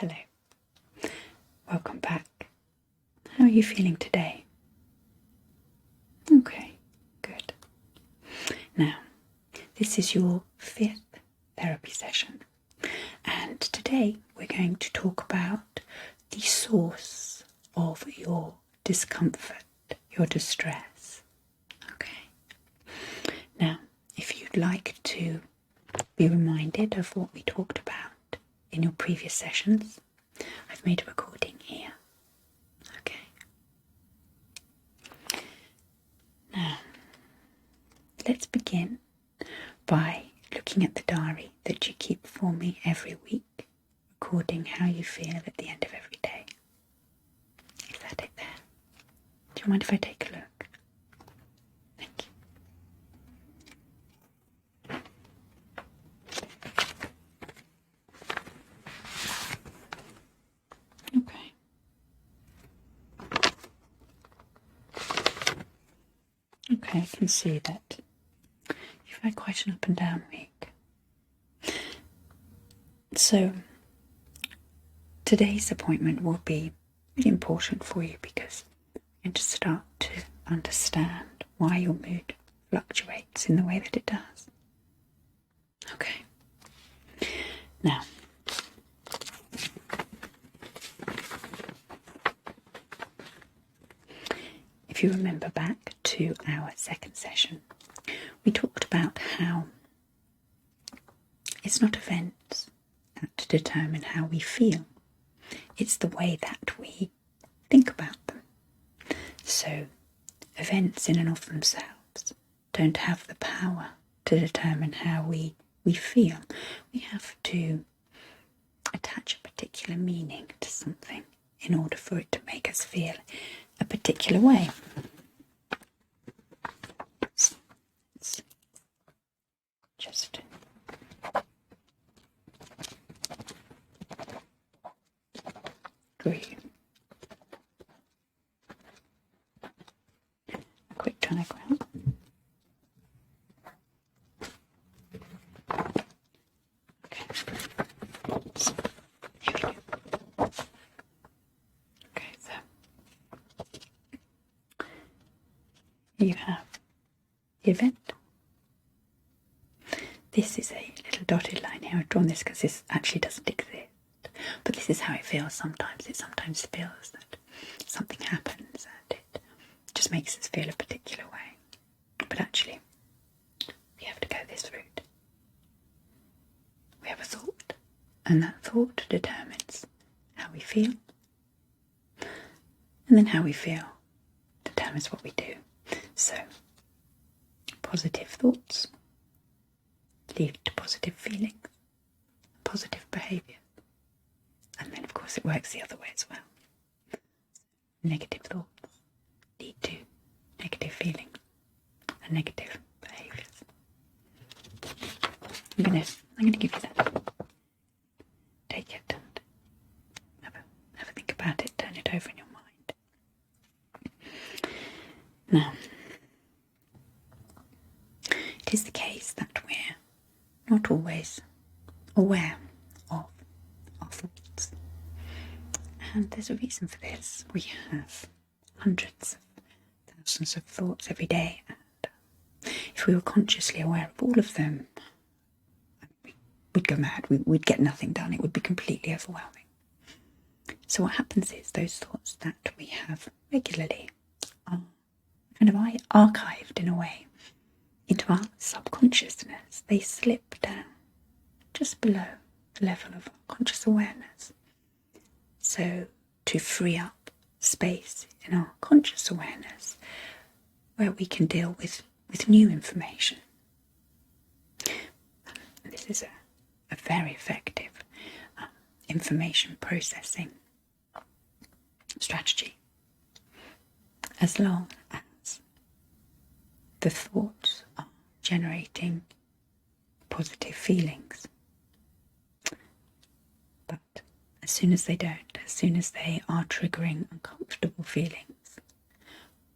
Hello, welcome back. How are you feeling today? Okay, good. Now, this is your 5th therapy session, and today we're going to talk about the source of your discomfort, your distress. Okay. Now, if you'd like to be reminded of what we talked about in your previous sessions, I've made a recording here. Okay. Now, let's begin by looking at the diary that you keep for me every week, recording how you feel at the end of every day. Is that it there? Do you mind if I take a look? Thank you. Okay. Okay, I can see that you've had quite an up and down week. So, today's appointment will be really important for you because you're going to start to understand why your mood fluctuates in the way that it does. Okay. Now, if you remember back to our second session, we talked about how it's not events that determine how we feel. It's the way that we think about them. So, events in and of themselves don't have the power to determine how we feel. We have to attach a particular meaning to something in order for it to make us feel a particular way. Let's just breathe. A quick diagram. Okay. So, here we go. Okay, so you have the event. This is a little dotted line here. I've drawn this because this actually doesn't exist. But this is how it feels sometimes. It sometimes feels that something happens and it just makes us feel a particular way. But actually, we have to go this route. We have a thought, and that thought determines how we feel. And then how we feel determines what we do. So, positive thoughts lead to positive feelings, positive behaviour. And then, of course, it works the other way as well. Negative thoughts lead to negative feelings and negative behaviours. I'm gonna give you that. Take it and have a think about it. Turn it over in your mind. Now, it is the case that we're not always aware of our thoughts. And there's a reason for this. We have hundreds of thousands of thoughts every day, and if we were consciously aware of all of them, we'd go mad. We'd get nothing done. It would be completely overwhelming. So what happens is those thoughts that we have regularly are kind of archived in a way into our subconsciousness. They slip down just below the level of conscious awareness. So to free up space in our conscious awareness where we can deal with new information. This is a very effective information processing strategy, as long as the thoughts are generating positive feelings. But as soon as they don't, as soon as they are triggering uncomfortable feelings,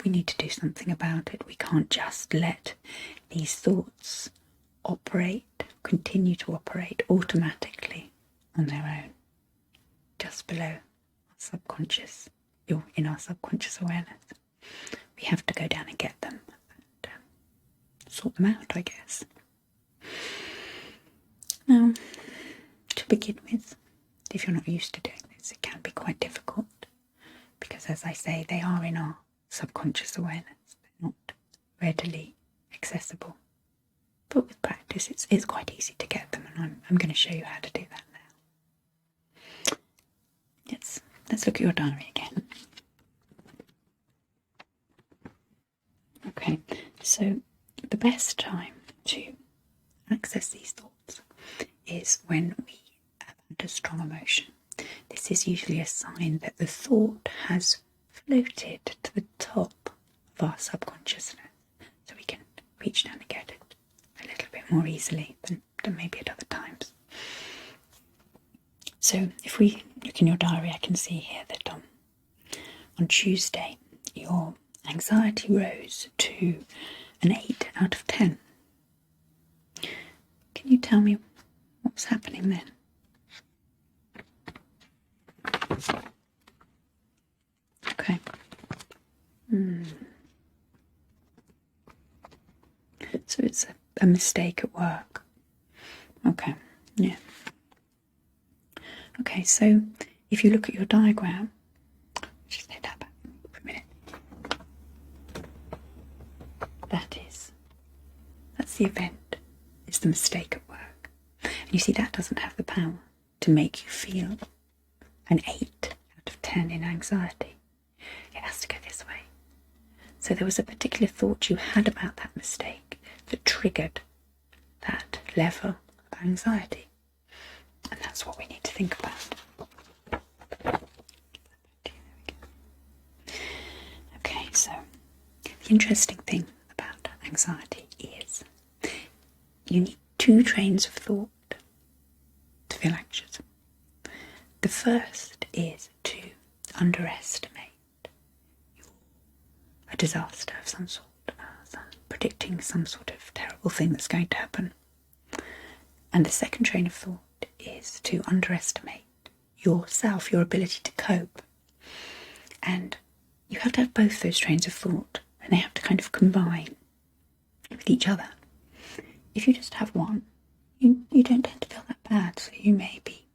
we need to do something about it. We can't just let these thoughts continue to operate automatically on their own. just below our subconscious, in our subconscious awareness. We have to go down and get them and sort them out, I guess. Now, to begin with, if you're not used to doing this, it can be quite difficult because, as I say, they are in our subconscious awareness. They're not readily accessible. But with practice, it's quite easy to get them, and I'm going to show you how to do that now. Let's look at your diary again. Okay, so the best time to access these thoughts is when we have had a strong emotion. This is usually a sign that the thought has floated to the top of our subconsciousness, so we can reach down and get it a little bit more easily than maybe at other times. So if we look in your diary, I can see here that on Tuesday your anxiety rose to an 8 out of 10. Can you tell me what's happening then? Okay. So it's a mistake at work. Okay, yeah. Okay, so if you look at your diagram, just lay that back for a minute. That's the event. It's the mistake at work. And you see, that doesn't have the power to make you feel an 8 out of 10 in anxiety. It has to go this way. So there was a particular thought you had about that mistake that triggered that level of anxiety. And that's what we need to think about. Okay, so the interesting thing about anxiety is you need 2 trains of thought to feel anxious. The first is to underestimate a disaster of some sort, predicting some sort of terrible thing that's going to happen. And the second train of thought is to underestimate yourself, your ability to cope. And you have to have both those trains of thought, and they have to kind of combine with each other. If you just have one, you don't tend to feel that bad. So you may be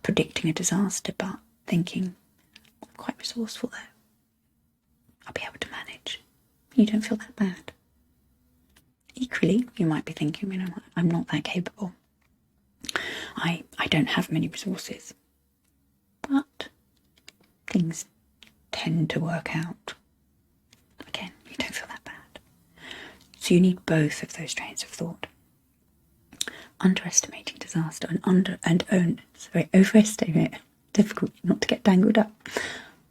predicting a disaster, but thinking, I'm quite resourceful though. I'll be able to manage. You don't feel that bad. Equally, you might be thinking, I'm not that capable. I don't have many resources. But things tend to work out. Again, you don't feel that bad. So you need both of those trains of thought. Underestimating disaster and overestimating, difficult not to get tangled up.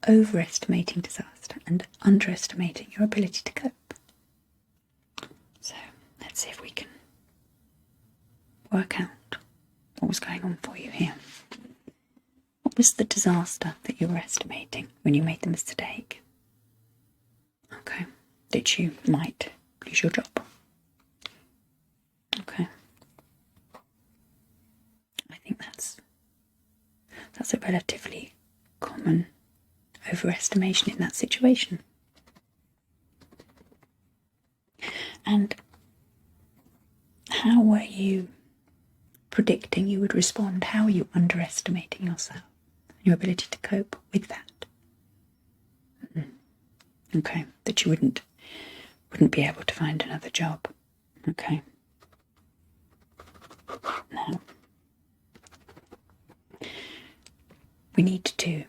Overestimating disaster and underestimating your ability to cope. So let's see if we can work out what was going on for you here. What was the disaster that you were estimating when you made the mistake? Okay, that you might lose your job. Okay. I think that's a relatively common overestimation in that situation. And how were you predicting you would respond? How are you underestimating yourself and your ability to cope with that? Okay, that you wouldn't be able to find another job. Okay. Now, we need to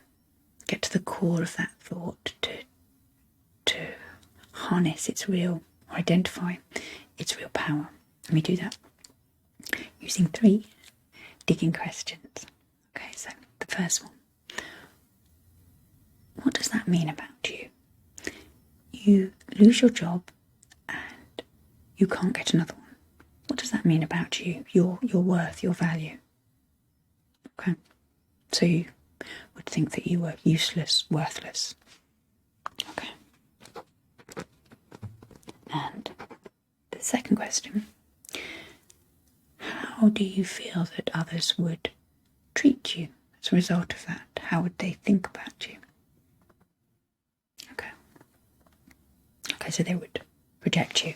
get to the core of that thought, to harness its real, or identify its real power. And we do that using 3 digging questions. Okay, so the first one. What does that mean about you? You lose your job and you can't get another one. What does that mean about you, your worth, your value? Okay, so you would think that you were useless, worthless. Okay. And the second question, how do you feel that others would treat you as a result of that? how would they think about you? Okay. Okay, so they would reject you.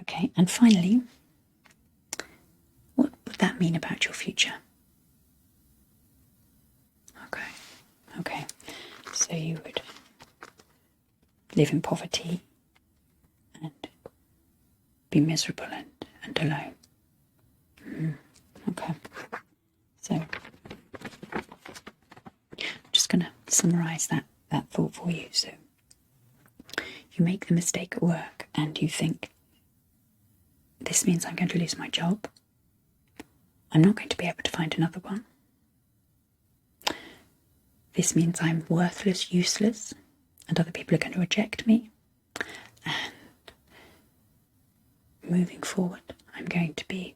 Okay, and finally, what would that mean about your future? Okay, so you would live in poverty and be miserable and alone. Okay, so I'm just going to summarise that thought for you. So you make the mistake at work and you think, this means I'm going to lose my job. I'm not going to be able to find another one. This means I'm worthless, useless, and other people are going to reject me. And moving forward, I'm going to be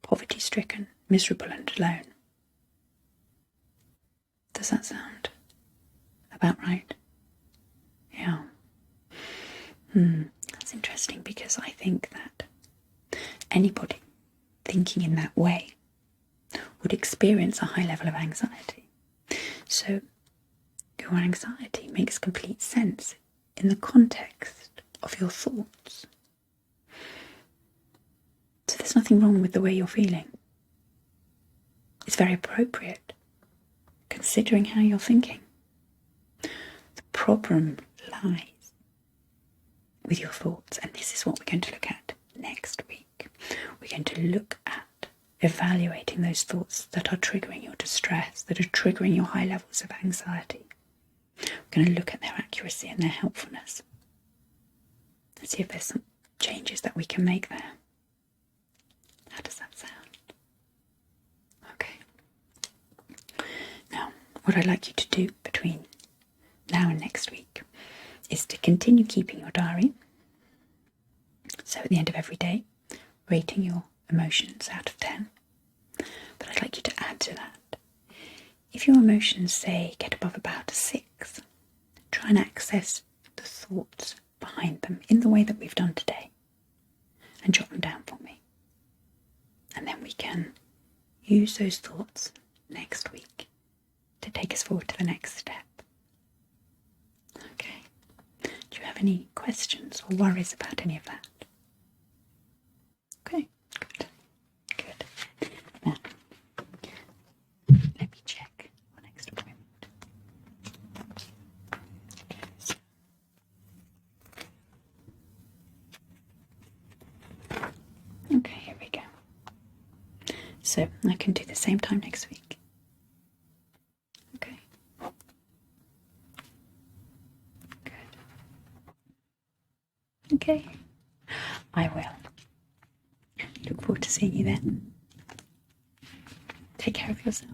poverty-stricken, miserable and alone. Does that sound about right? Yeah. That's interesting, because I think that anybody thinking in that way would experience a high level of anxiety. So your anxiety makes complete sense in the context of your thoughts. So there's nothing wrong with the way you're feeling. It's very appropriate, considering how you're thinking. The problem lies with your thoughts, and this is what we're going to look at next week. We're going to look at evaluating those thoughts that are triggering your distress, that are triggering your high levels of anxiety. We're going to look at their accuracy and their helpfulness and see if there's some changes that we can make there. How does that sound? Okay. Now, what I'd like you to do between now and next week is to continue keeping your diary. So at the end of every day, rating your emotions out of 10. But I'd like you to add to that. If your emotions, say, get above about a 6, try and access the thoughts behind them in the way that we've done today and jot them down for me. And then we can use those thoughts next week to take us forward to the next step. Okay. Do you have any questions or worries about any of that? Okay, good. Good. Now, let me check our next appointment. Okay, here we go. So I can do the same time next week. Okay. Good. Okay. I will. Look forward to seeing you then. Take care of yourself.